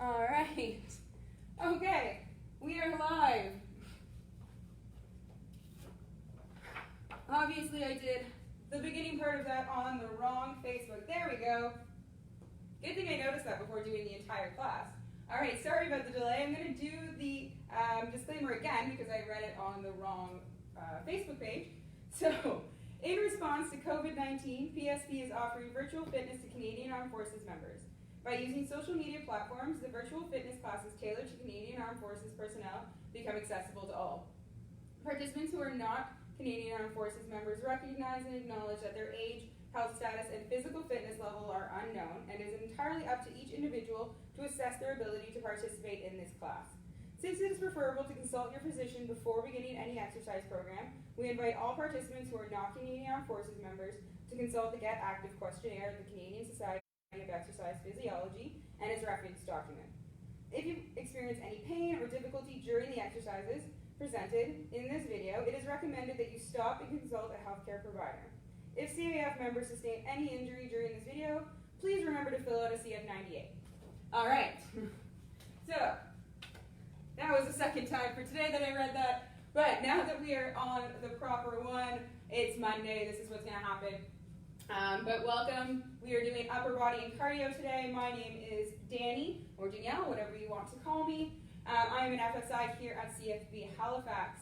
All right. Okay, we are live. Obviously, I did the beginning part of that on the wrong Facebook. There we go. Good thing I noticed that before doing the entire class. All right, sorry about the delay. I'm going to do the disclaimer again because I read it on the wrong Facebook page. So, in response to COVID-19, PSP is offering virtual fitness to Canadian Armed Forces members. By using social media platforms, the virtual fitness classes tailored to Canadian Armed Forces personnel become accessible to all. Participants who are not Canadian Armed Forces members recognize and acknowledge that their age, health status, and physical fitness level are unknown, and it is entirely up to each individual to assess their ability to participate in this class. Since it is preferable to consult your physician before beginning any exercise program, we invite all participants who are not Canadian Armed Forces members to consult the Get Active Questionnaire of the Canadian Society of Exercise Physiology and its reference document. If you experience any pain or difficulty during the exercises presented in this video, it is recommended that you stop and consult a healthcare provider. If CAF members sustain any injury during this video, please remember to fill out a CF98. All right, so that was the second time for today that I read that, but now that we are on the proper one, it's Monday, this is what's going to happen. But welcome, we are doing upper body and cardio today. My name is Danee, or Danielle, whatever you want to call me. I am an FSI here at CFB Halifax.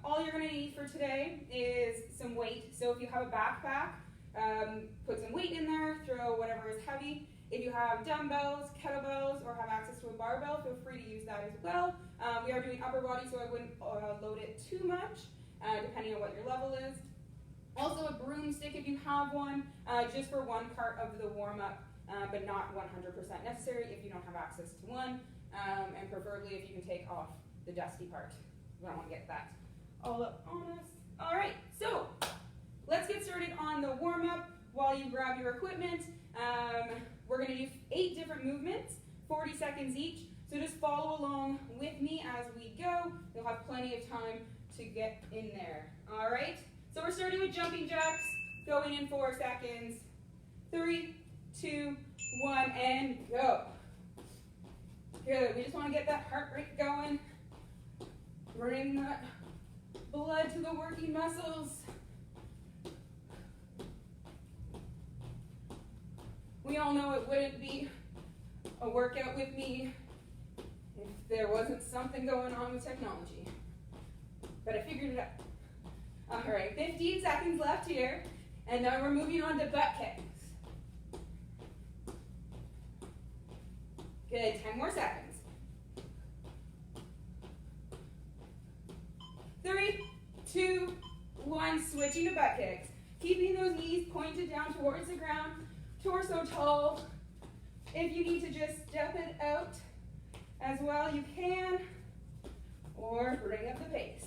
All you're going to need for today is some weight. So if you have a backpack, put some weight in there, throw whatever is heavy. If you have dumbbells, kettlebells, or have access to a barbell, feel free to use that as well. We are doing upper body, so I wouldn't load it too much, depending on what your level is. Also a broomstick if you have one, just for one part of the warm-up, but not 100% necessary if you don't have access to one, and preferably if you can take off the dusty part. We don't want to get that all up on us. All right, so let's get started on the warm-up while you grab your equipment. We're going to do 8 different movements, 40 seconds each, so just follow along with me as we go. You'll have plenty of time to get in there. All right, so we're starting with jumping jacks, going in 4 seconds. 3, 2, 1, and go. Good, we just want to get that heart rate going. Bring that blood to the working muscles. We all know it wouldn't be a workout with me if there wasn't something going on with technology. But I figured it out. All right, 15 seconds left here, and now we're moving on to butt kicks. Good, 10 more seconds. 3, 2, 1, switching to butt kicks. Keeping those knees pointed down towards the ground, torso tall. If you need to just step it out as well, you can, or bring up the pace.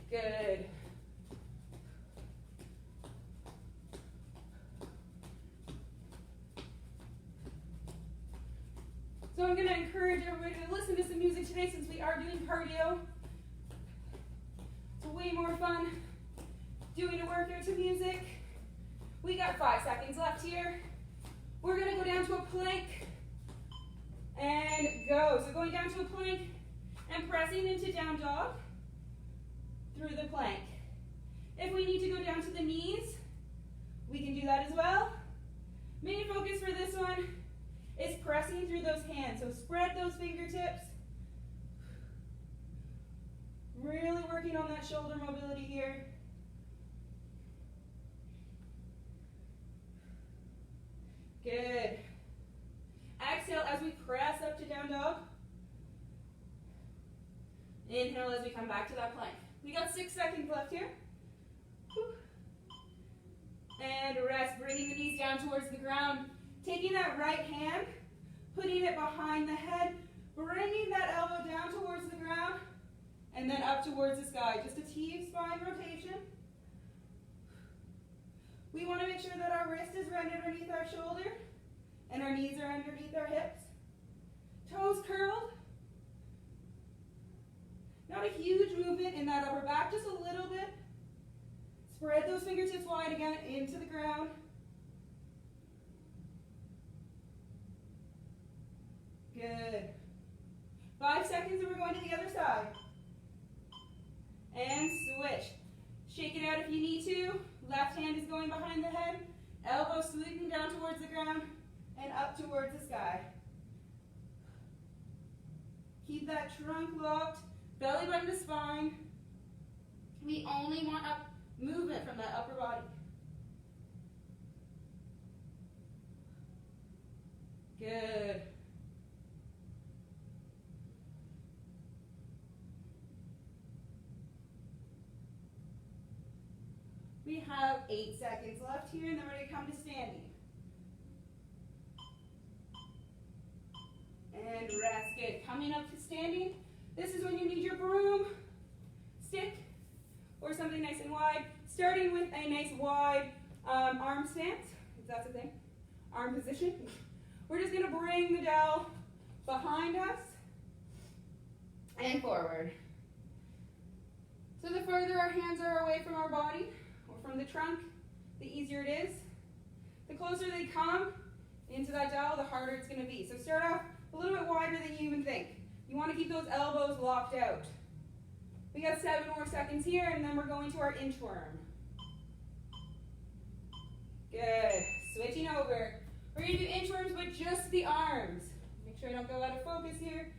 Good. So I'm going to encourage everybody to listen to some music today since we are doing cardio. It's way more fun doing a workout to music. We got 5 seconds left here. We're going to go down to a plank and go. So going down to a plank and pressing into down dog through the plank. If we need to go down to the knees, we can do that as well. Main focus for this one is pressing through those hands. So spread those fingertips. Really working on that shoulder mobility here. Good. Exhale as we press up to down dog. Inhale as we come back to that plank. We got 6 seconds left here. And rest, bringing the knees down towards the ground. Taking that right hand, putting it behind the head, bringing that elbow down towards the ground, and then up towards the sky. Just a T-spine rotation. We want to make sure that our wrist is right underneath our shoulder, and our knees are underneath our hips. Toes curled. Not a huge movement in that upper back, just a little bit. Spread those fingertips wide again into the ground. Good. 5 seconds and we're going to the other side. And switch. Shake it out if you need to. Left hand is going behind the head. Elbow sweeping down towards the ground and up towards the sky. Keep that trunk locked. Belly button to spine. We only want up movement from that upper body. Good. We have 8 seconds left here, and then we're going to come to standing. And rest. Good. Coming up to standing. This is when you need your broom, stick, or something nice and wide. Starting with a nice wide arm stance, if that's a thing. Arm position. We're just going to bring the dowel behind us and forward. So the further our hands are away from our body, from the trunk, the easier it is. The closer they come into that dowel, the harder it's going to be. So start off a little bit wider than you even think. You want to keep those elbows locked out. We got 7 more seconds here, and then we're going to our inchworm. Good. Switching over. We're going to do inchworms with just the arms. Make sure I don't go out of focus here.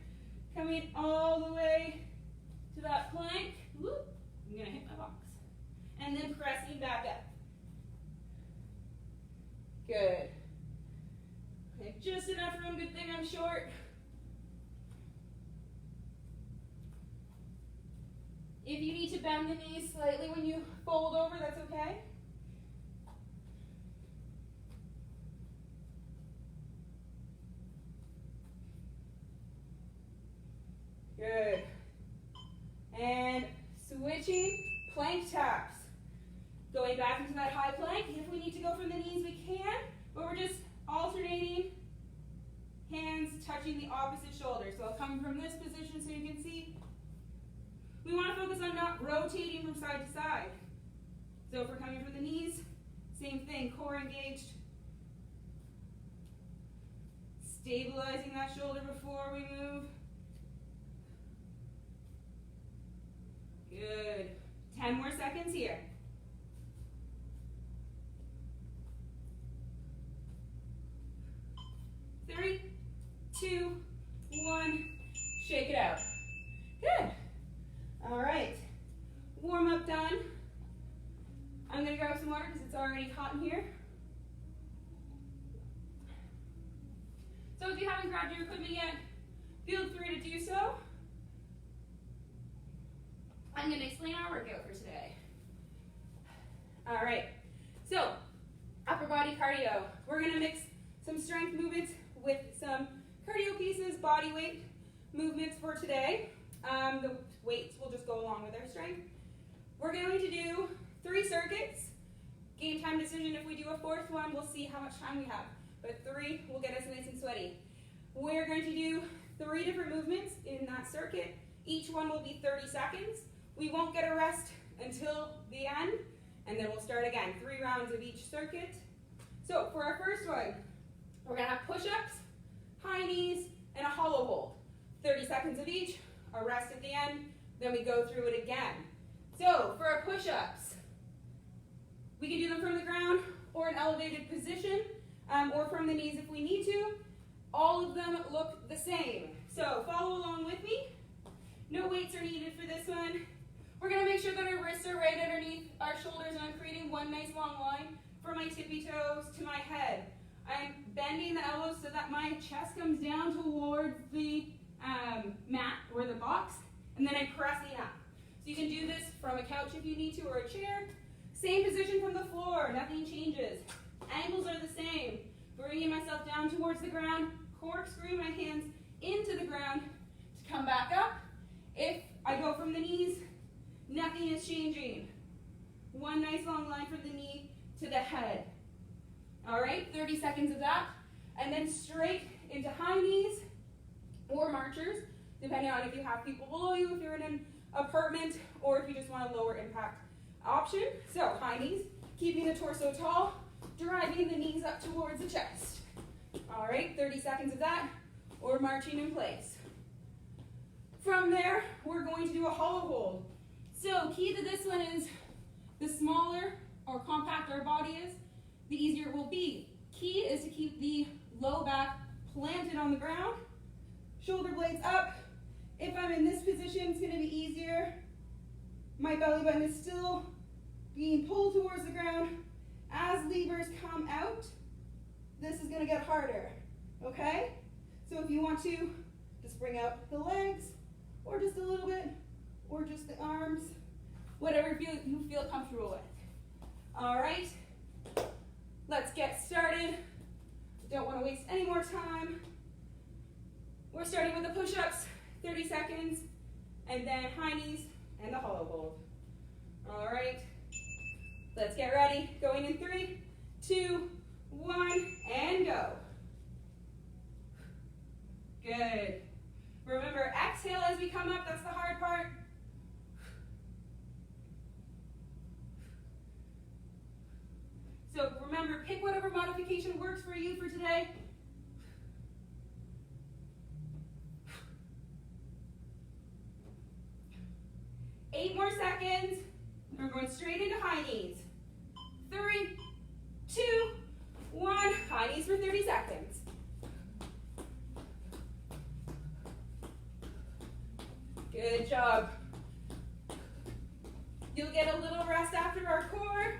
Coming all the way to that plank. Whoop. I'm going to hit my box. And then pressing back up. Good. I have just enough room, good thing I'm short. If you need to bend the knees slightly when you fold over, that's okay. Good. And switching, plank taps. Going back into that high plank. If we need to go from the knees, we can, but we're just alternating, hands touching the opposite shoulder. So I'll come from this position so you can see. We want to focus on not rotating from side to side. So if we're coming from the knees, same thing, core engaged. Stabilizing that shoulder before we move. Good. 10 more seconds here. 3, 2, 1, shake it out. Good. All right, warm up done. I'm gonna grab some water because it's already hot in here. So if you haven't grabbed your equipment yet, feel free to do so. I'm gonna explain our workout for today. All right, so upper body cardio. We're gonna mix some strength movements with some cardio pieces, body weight movements for today. The weights will just go along with our strength. We're going to do 3 circuits. Game time decision, if we do a 4th one, we'll see how much time we have. But 3 will get us nice and sweaty. We're going to do 3 different movements in that circuit. Each one will be 30 seconds. We won't get a rest until the end, and then we'll start again. 3 rounds of each circuit. So for our first one, we're going to have push-ups, high knees, and a hollow hold. 30 seconds of each, a rest at the end, then we go through it again. So for our push-ups, we can do them from the ground or an elevated position, or from the knees if we need to. All of them look the same. So follow along with me. No weights are needed for this one. We're going to make sure that our wrists are right underneath our shoulders, and I'm creating one nice long line from my tippy toes to my head. I'm bending the elbows so that my chest comes down towards the mat or the box, and then I'm pressing up. So you can do this from a couch if you need to, or a chair. Same position from the floor, nothing changes. Angles are the same. Bringing myself down towards the ground, corkscrew my hands into the ground to come back up. If I go from the knees, nothing is changing. One nice long line from the knee to the head. All right, 30 seconds of that. And then straight into high knees or marchers, depending on if you have people below you, if you're in an apartment, or if you just want a lower impact option. So high knees, keeping the torso tall, driving the knees up towards the chest. All right, 30 seconds of that. or marching in place. From there, we're going to do a hollow hold. So key to this one is the smaller or compact our body is, the easier it will be. Key is to keep the low back planted on the ground, shoulder blades up. If I'm in this position, it's going to be easier. My belly button is still being pulled towards the ground. As levers come out, this is going to get harder, okay? So if you want to, just bring out the legs, or just a little bit, or just the arms, whatever you feel comfortable with. All right, let's get started. Don't want to waste any more time. We're starting with the push-ups, 30 seconds, and then high knees and the hollow hold. All right, let's get ready. Going in 3, 2, 1, and go. Good. Remember, exhale as we come up. That's the hard part. So remember, pick whatever modification works for you for today. Eight more seconds. We're going straight into high knees. 3, 2, 1. High knees for 30 seconds. Good job. You'll get a little rest after our core.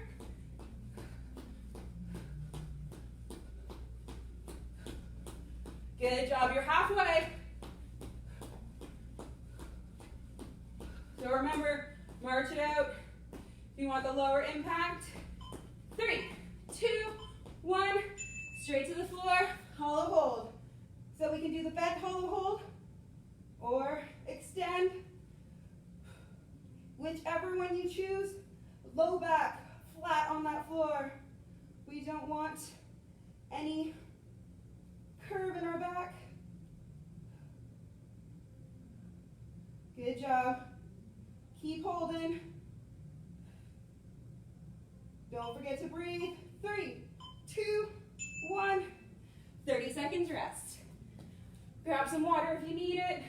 Good job. You're halfway. So remember, march it out. If you want the lower impact, 3, 2, 1, straight to the floor, hollow hold. So we can do the bent hollow hold or extend, whichever one you choose. Low back, flat on that floor. We don't want any curve in our back. Good job. Keep holding. Don't forget to breathe. 3, 2, 1. 30 seconds rest. Grab some water if you need it.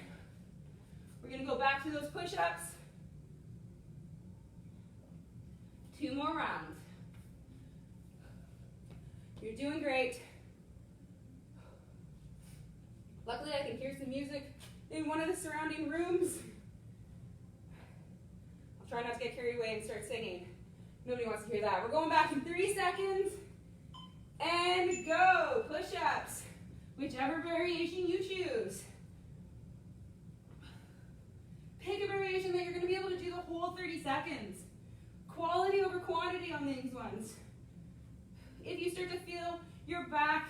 We're going to go back to those push-ups. 2 more rounds. You're doing great. Luckily, I can hear some music in one of the surrounding rooms. I'll try not to get carried away and start singing. Nobody wants to hear that. We're going back in 3 seconds. And go. Push-ups. Whichever variation you choose. Pick a variation that you're going to be able to do the whole 30 seconds. Quality over quantity on these ones. If you start to feel your back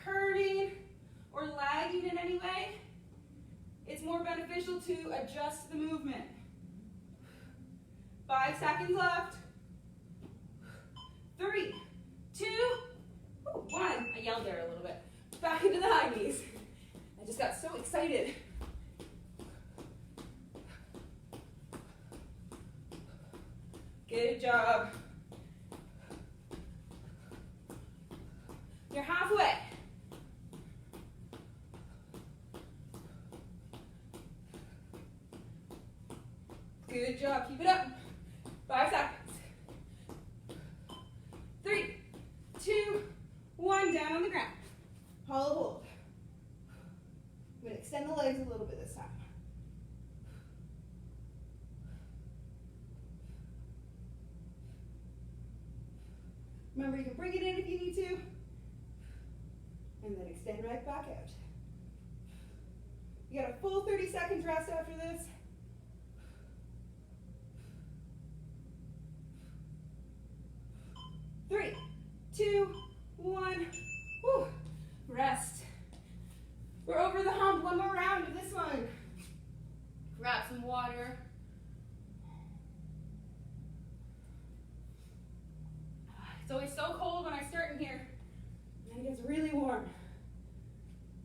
curving or lagging in any way, it's more beneficial to adjust the movement. 5 seconds left. 3, 2, 1. I yelled there a little bit. Back into the high knees. I just got so excited. Good job. You're halfway. Good job. Keep it up. 5 seconds. 3, 2, 1. Down on the ground. Hollow hold. I'm going to extend the legs a little bit this time. Remember, you can bring it in if you need to, and then extend right back out. You got a full 30 seconds rest after this. Three, 2, 1. Whew. Rest. We're over the hump. One more round of this one. Grab some water. It's always so cold when I start in here, and it gets really warm.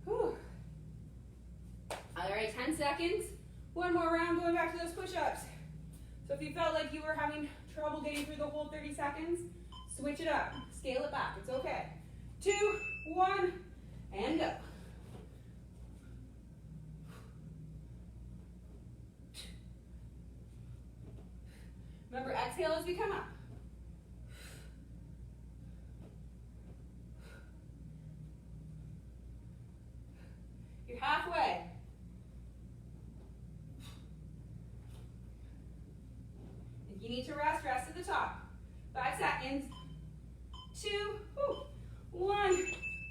Whew. All right, 10 seconds. One more round going back to those push-ups. So if you felt like you were having trouble getting through the whole 30 seconds, switch it up. Scale it back. It's okay. 2, 1, and go.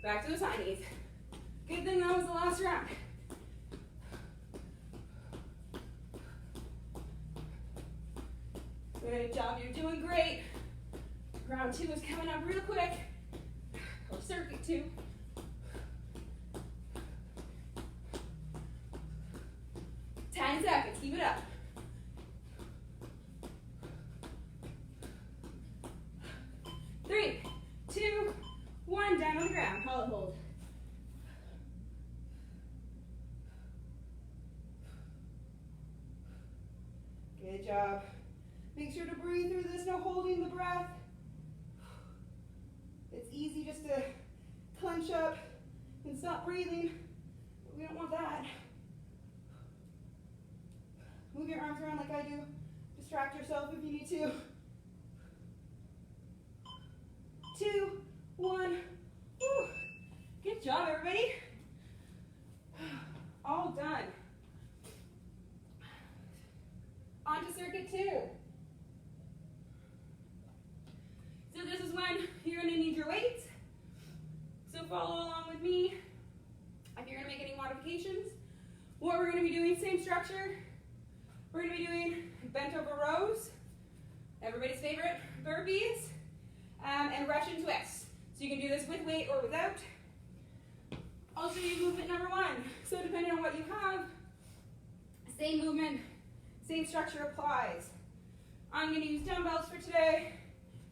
Back to those high knees. Good thing that was the last round. Good job, you're doing great. Round 2 is coming up real quick. Or circuit 2. Ten seconds, keep it up. 3, 2, 1, down on the ground, hollow hold. Good job. Make sure to breathe through this, no holding the breath. It's easy just to clench up and stop breathing, but we don't want that. Move your arms around like I do. Distract yourself if you need to. 2, 1. Woo. Good job, everybody. All done. On to circuit 2. So this is when you're going to need your weights. So follow along with me. If you're going to make any modifications, what we're going to be doing, same structure. We're going to be doing bent over rows, everybody's favorite, burpees, and Russian twists. So you can do this with weight or without. I'll show you movement number 1. So depending on what you have, same movement, same structure applies. I'm going to use dumbbells for today.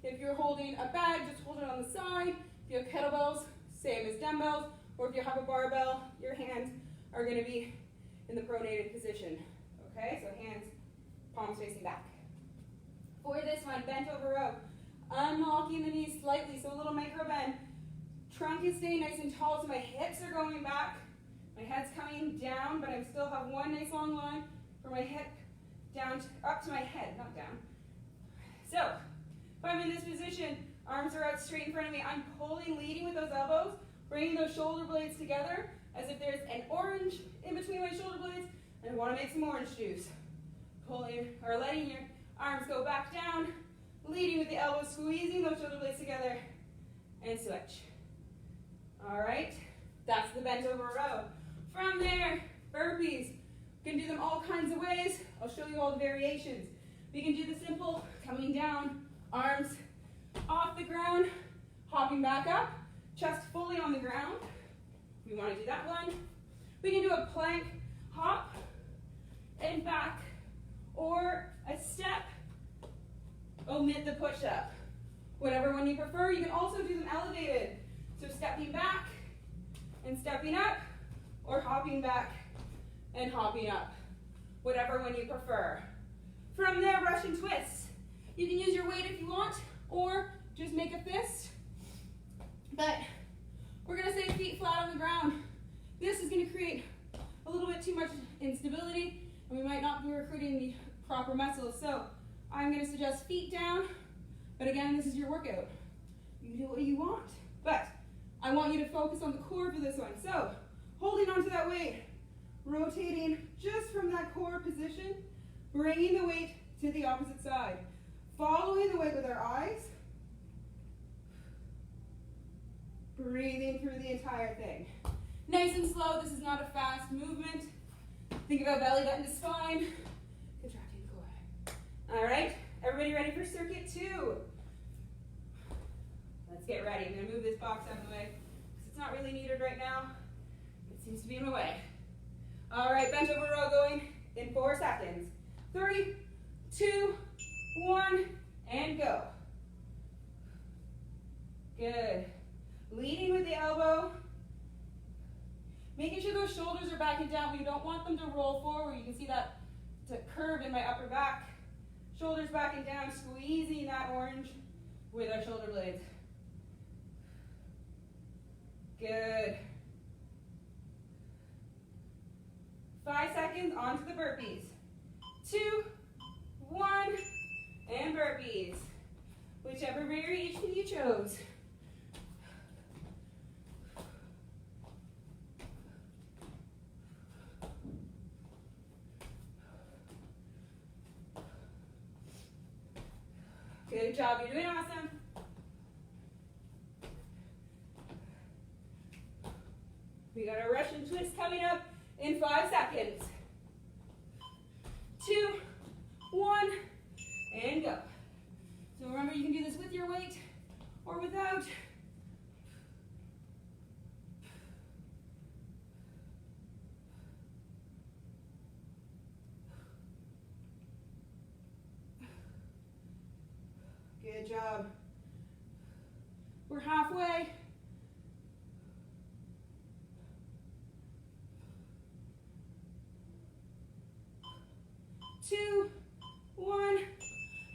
If you're holding a bag, just hold it on the side. If you have kettlebells, same as dumbbells. Or if you have a barbell, your hands are going to be in the pronated position. Okay, so hands, palms facing back. For this one, bent over row. Unlocking the knees slightly, so a little micro bend. Trunk is staying nice and tall, so my hips are going back. My head's coming down, but I still have one nice long line from my hip down up to my head, not down. So, if I'm in this position, arms are out straight in front of me. I'm pulling, leading with those elbows, bringing those shoulder blades together as if there's an orange in between my shoulder blades, and I want to make some orange juice. Pulling, or letting your arms go back down, leading with the elbows, squeezing those shoulder blades together, and switch. All right, that's the bent over row. From there, burpees. You can do them all kinds of ways. I'll show you all the variations. We can do the simple, coming down, arms off the ground, hopping back up, chest fully on the ground. We want to do that one. We can do a plank, hop, and back, or a step, omit the push-up. Whatever one you prefer. You can also do them elevated. So stepping back and stepping up, or hopping back and hopping up. Whatever one you prefer. From there, Russian twists. You can use your weight if you want, or just make a fist. But we're going to say feet flat on the ground. This is going to create a little bit too much instability, and we might not be recruiting the proper muscles. So I'm going to suggest feet down, but again, this is your workout. You can do what you want, but I want you to focus on the core for this one. So holding onto that weight, rotating just from that core position, bringing the weight to the opposite side, following the weight with our eyes, breathing through the entire thing. Nice and slow. This is not a fast movement. Think about belly button to spine, contracting the core. All right, everybody ready for circuit 2? Let's get ready. I'm going to move this box out of the way because it's not really needed right now. It seems to be in my way. All right, bench over row going in 4 seconds. 3, 2, 1, and go. Good. Leading with the elbow. Making sure those shoulders are back and down. We don't want them to roll forward. You can see that to curve in my upper back. Shoulders back and down, squeezing that orange with our shoulder blades. Good. 5 seconds, onto the burpees. 2, 1, and burpees. Whichever variation you chose. Good job, you're doing awesome. We got a Russian twist coming up in 5 seconds. 2, 1, and go. So remember, you can do this with your weight or without. Good job. We're halfway. 2, 1,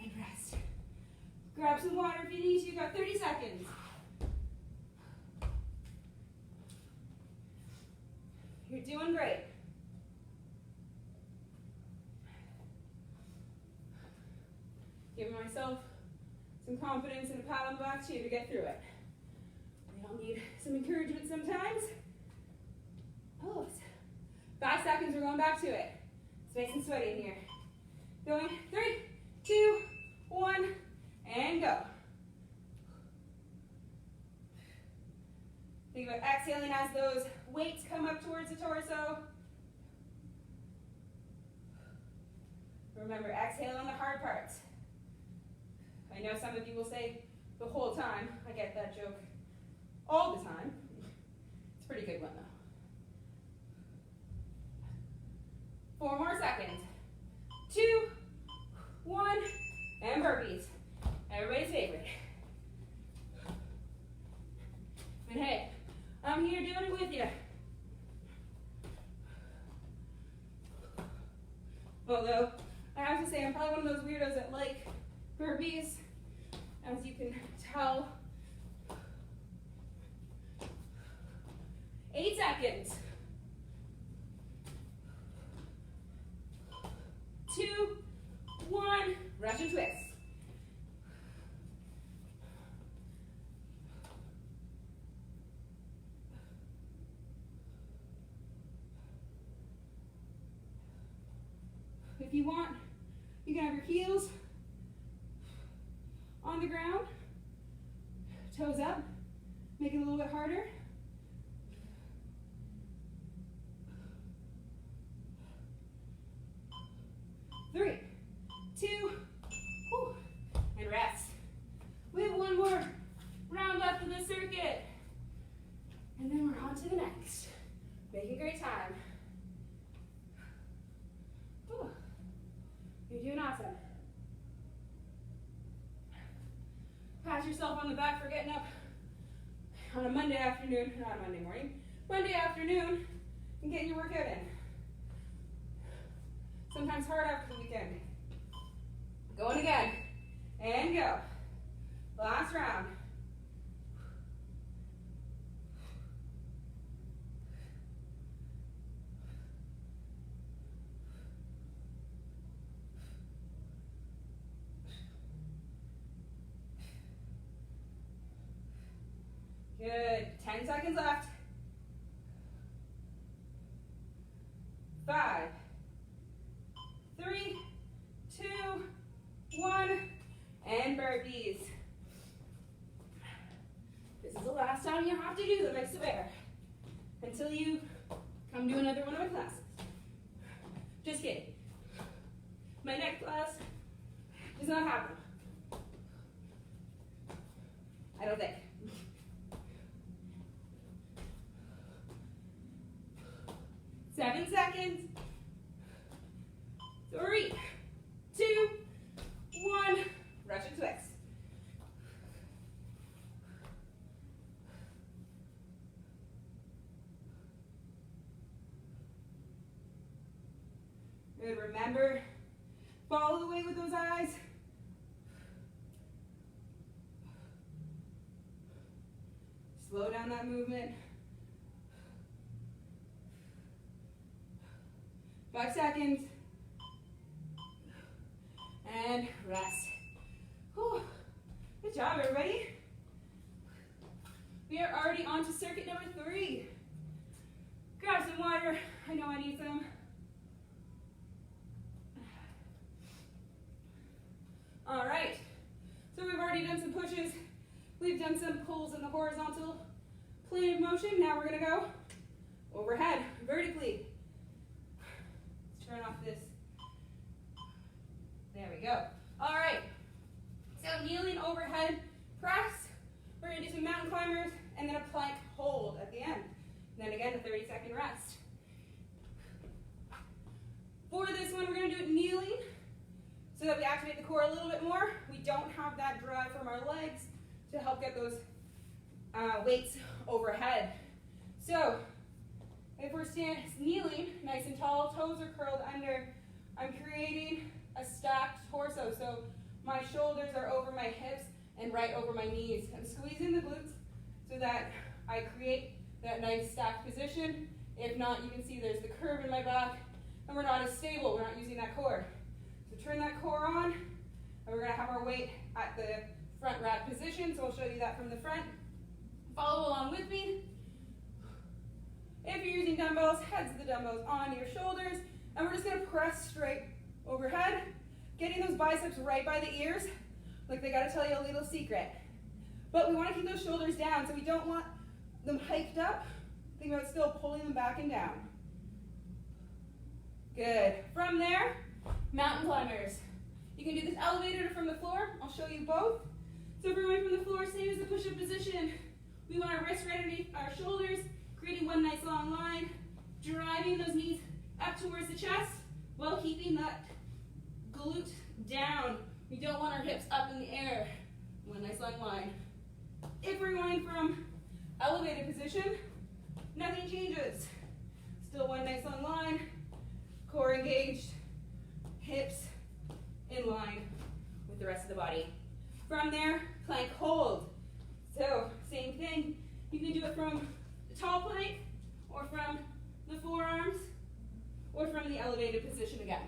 and rest. Grab some water if you need to. You've got 30 seconds. You're doing great. Giving myself some confidence and a pat on the back too to get through it. We all need some encouragement sometimes. Oh, 5 seconds, we're going back to it. It's nice and sweaty in here. Going, 3, 2, 1, and go. Think about exhaling as those weights come up towards the torso. Remember, exhale on the hard parts. I know some of you will say the whole time. I get that joke all the time. It's a pretty good one, though. 4 more seconds. 2, 1, and burpees. Everybody's favorite. And hey, I'm here doing it with you. Although, I have to say, I'm probably one of those weirdos that like burpees, as you can tell. 8 seconds. 2, 1, Russian twist. If you want, you can have your heels on the ground, toes up, make it a little bit harder. Three, 2, and rest. We have one more round left of this circuit. And then we're on to the next. Make a great time. You're doing awesome. Pat yourself on the back for getting up on a Monday afternoon, not a Monday morning, Monday afternoon, and getting your workout in. Sometimes hard after the weekend. Going again, and go. Last round. Good. 10 seconds left. 5, 3, 2, 1, and burpees. This is the last time you have to do them, I swear. Until you come to another one of my classes. Just kidding. My next class does not have them. I don't think. 7 seconds. 3, 2, 1. Russian twist. Good. Remember, follow the weight with those eyes. Slow down that movement. 5 seconds. And rest. Whew. Good job, everybody. We are already on to circuit number 3. Grab some water. I know I need some. All right. So we've already done some pushes. We've done some pulls in the horizontal plane of motion. Now we're going to go overhead, vertically. Let's turn off this. There we go. All right, so kneeling overhead press. We're gonna do some mountain climbers and then a plank hold at the end. And then again, a 30-second rest. For this one, we're gonna do it kneeling so that we activate the core a little bit more. We don't have that drive from our legs to help get those weights overhead. So, if we're kneeling nice and tall, toes are curled under, I'm creating a stacked torso. So my shoulders are over my hips and right over my knees. I'm squeezing the glutes so that I create that nice stacked position. If not, you can see there's the curve in my back and we're not as stable, we're not using that core. So turn that core on and we're gonna have our weight at the front rack position. So I'll show you that from the front. Follow along with me. If you're using dumbbells, heads of the dumbbells on your shoulders, and we're just gonna press straight overhead, getting those biceps right by the ears, like they gotta tell you a little secret. But we wanna keep those shoulders down, so we don't want them hiked up. Think about still pulling them back and down. Good. From there, mountain climbers. You can do this elevated or from the floor. I'll show you both. So if we're going from the floor, same as the push-up position. We want our wrists right underneath our shoulders, creating one nice long line, driving those knees up towards the chest while keeping that glute down. We don't want our hips up in the air. One nice long line. If we're going from elevated position, nothing changes. Still one nice long line, core engaged, hips in line with the rest of the body. From there, plank hold. So, same thing. You can do it from the tall plank, or from the forearms, or from the elevated position again.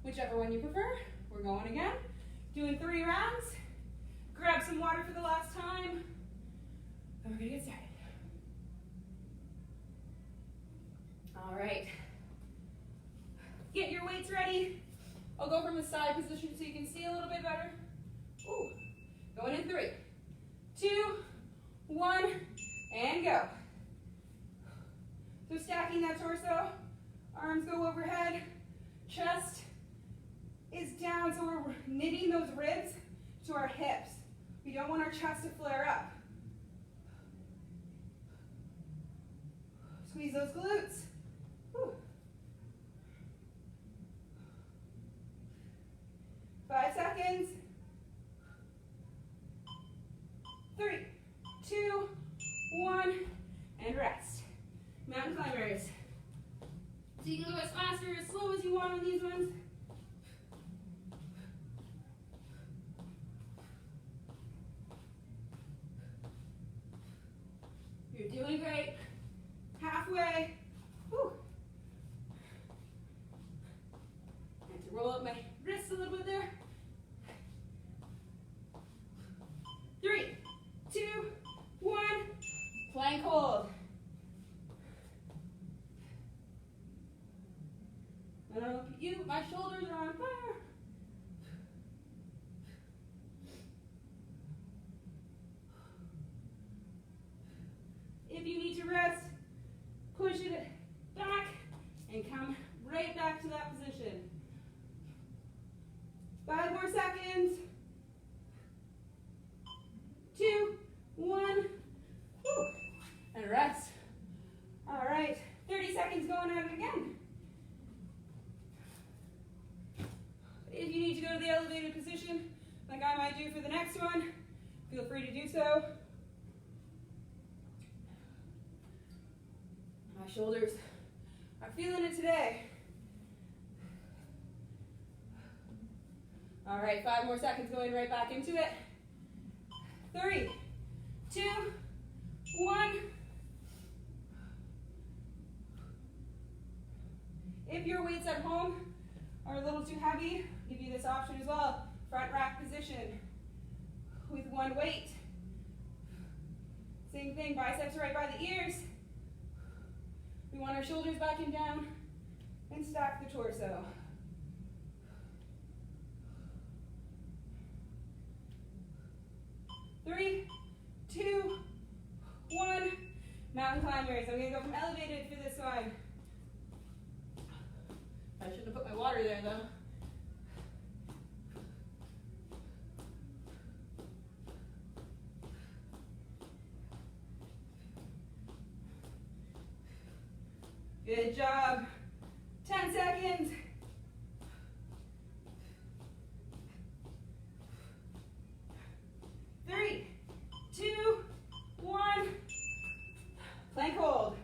Whichever one you prefer. We're going again. Doing 3 rounds. Grab some water for the last time. And we're gonna get started. All right. Get your weights ready. I'll go from the side position so you can see a little bit better. Ooh. Going in 3, 2, 1, and go. So stacking that torso, arms go overhead, chest is down, so we're knitting those ribs to our hips. We don't want our chest to flare up. Squeeze those glutes. Whew. 5 seconds. 3, 2, 1, and rest. Mountain climbers. So you can go as fast or as slow as you want on these ones. You're doing great. Halfway. Whew. I have to roll up my wrists a little bit there. 3, 2, 1. Plank hold. And I look at you, my shoulders are on fire. If you need to rest, push it back and come right back to that position. 5 more seconds. 2, 1. Whew. And rest. All right, 30 seconds going at it again. If you need to go to the elevated position, like I might do for the next one, feel free to do so. My shoulders are feeling it today. All right, 5 more seconds going right back into it. 3, 2, 1. If your weights at home are a little too heavy, I'll give you this option as well. Front rack position with one weight. Same thing, biceps right by the ears. We want our shoulders back and down and stack the torso. Three, 2, 1. Mountain climber. worries. I'm going to go from elevated for this one. I shouldn't have put my water there though. Good job. 10 seconds. 3, 2, 1. Plank hold.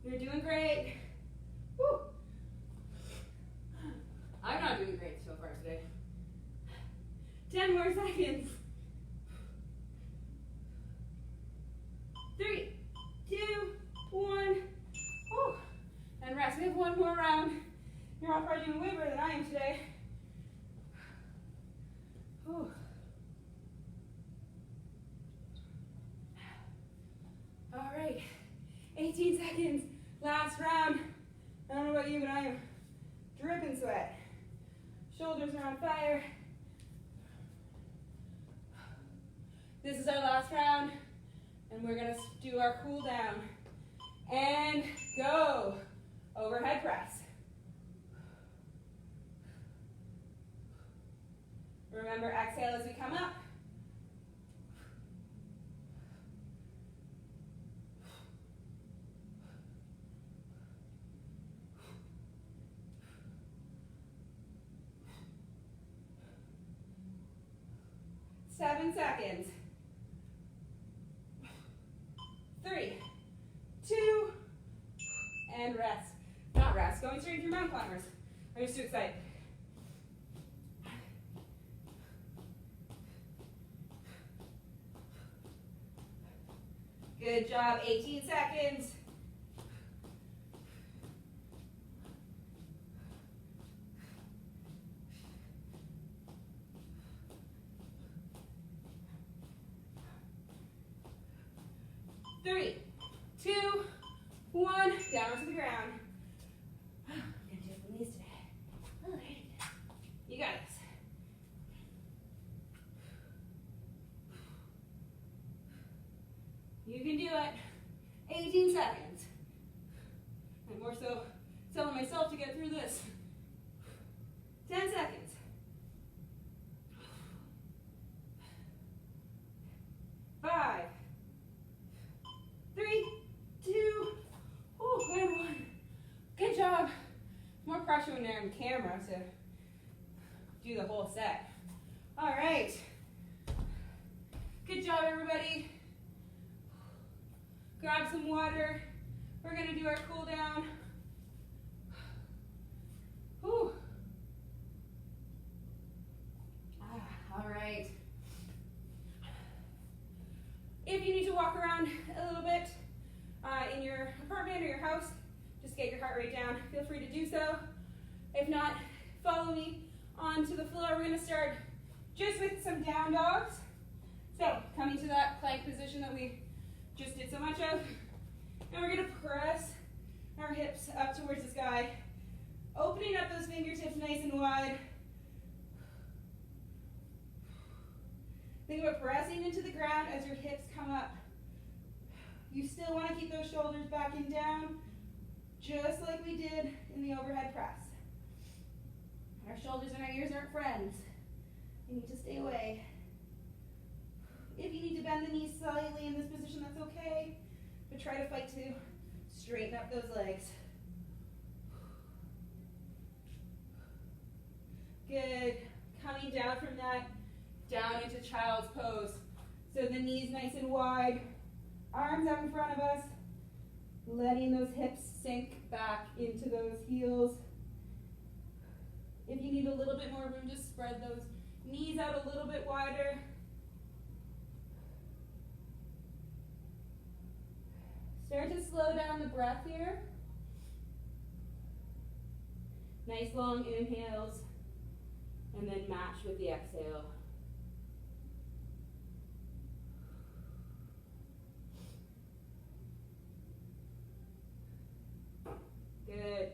You're doing great. Woo. I'm not doing great so far today. 10 more seconds. 3, 2, 1. Woo. And rest. We have one more round. You're all probably doing way better than I am today. Whew. All right, 18 seconds, last round. I don't know about you, but I am dripping sweat. Shoulders are on fire. This is our last round, and we're gonna do our cool down. And go. Overhead press. Remember, exhale as we come up. Seven seconds. 3, 2, and rest. Not rest, going straight through mountain climbers. I'm just too excited. Good job, 18 seconds. Three, 2, 1, down to the ground. I'm gonna do it from these today. All right, you got this. You can do it. 18 seconds. I'm more so telling myself to get through this. 10 seconds. 5, 3, 2, and 1. Good job. More pressure when you're on camera to do the whole set. All right. Good job, everybody. Grab some water. We're gonna do our cool down. Whew. All right. If you need to walk around a little bit in your apartment or your house, just get your heart rate down. Feel free to do so. If not, follow me onto the floor. We're gonna start just with some down dogs. So coming to that plank position that we just did so much of. And we're gonna press our hips up towards the sky, opening up those fingertips nice and wide. Think about pressing into the ground as your hips come up. You still want to keep those shoulders back and down, just like we did in the overhead press. Our shoulders and our ears aren't friends. You need to stay away. If you need to bend the knees slightly in this position, that's okay. But try to fight to straighten up those legs. Good. Coming down from that, down into child's pose. So the knees nice and wide, arms out in front of us, letting those hips sink back into those heels. If you need a little bit more room, just spread those knees out a little bit wider. Start to slow down the breath here. Nice long inhales, and then match with the exhale. Good.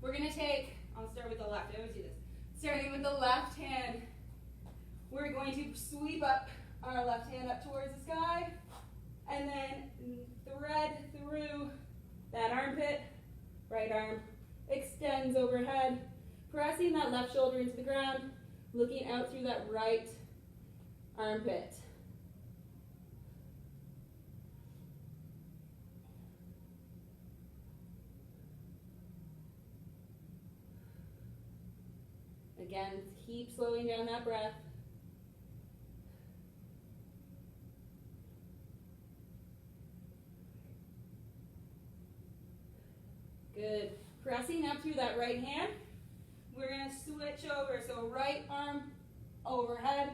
We're gonna take, I'll start with the left, I always do this. Starting with the left hand, we're going to sweep up our left hand up towards the sky, and then thread through that armpit. Right arm extends overhead, pressing that left shoulder into the ground, looking out through that right armpit. Again, keep slowing down that breath. Good. Pressing up through that right hand. We're going to switch over. So right arm overhead,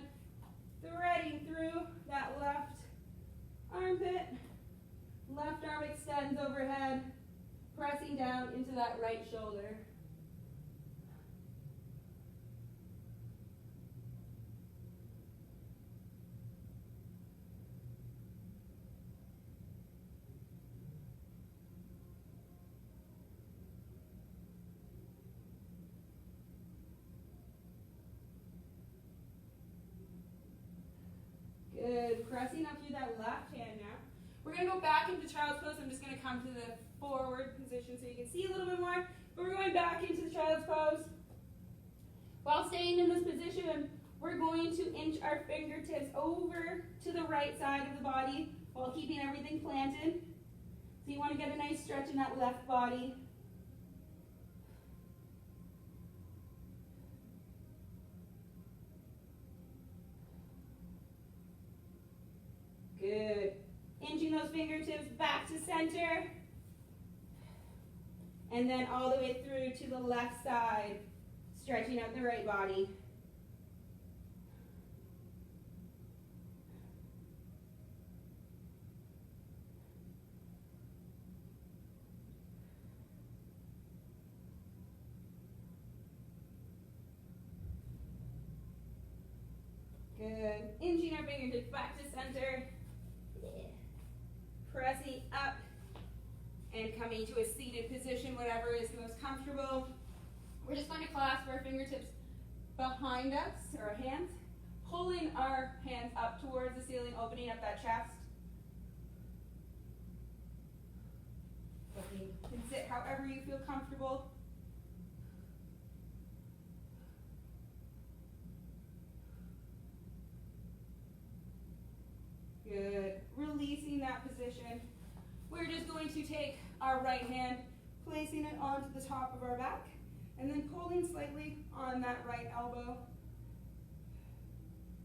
threading through that left armpit. Left arm extends overhead, pressing down into that right shoulder. Good. Pressing up through that left hand now. We're going to go back into child's pose. I'm just going to come to the forward position so you can see a little bit more. But we're going back into the child's pose. While staying in this position, we're going to inch our fingertips over to the right side of the body while keeping everything planted. So you want to get a nice stretch in that left body. Good. Inching those fingertips back to center. And then all the way through to the left side, stretching out the right body. Good. Inching our fingertips back to center. Pressing up and coming to a seated position, whatever is most comfortable. We're just going to clasp our fingertips behind us, or our hands, pulling our hands up towards the ceiling, opening up that chest. You can sit however you feel comfortable. Good. Releasing that position. We're just going to take our right hand, placing it onto the top of our back, and then pulling slightly on that right elbow.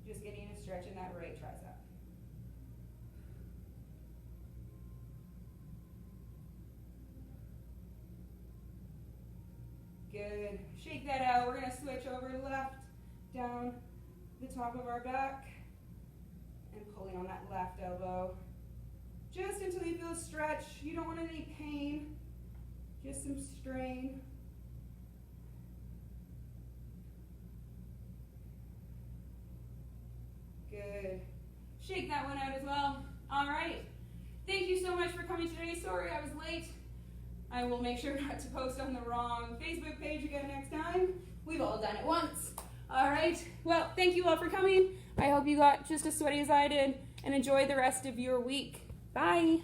Just getting a stretch in that right tricep. Good. Shake that out. We're going to switch over left, down the top of our back, and pulling on that left elbow. Just until you feel a stretch. You don't want any pain, just some strain. Good. Shake that one out as well. All right. Thank you so much for coming today. Sorry I was late. I will make sure not to post on the wrong Facebook page again next time. We've all done it once. All right. Well, thank you all for coming. I hope you got just as sweaty as I did, and enjoy the rest of your week. Bye.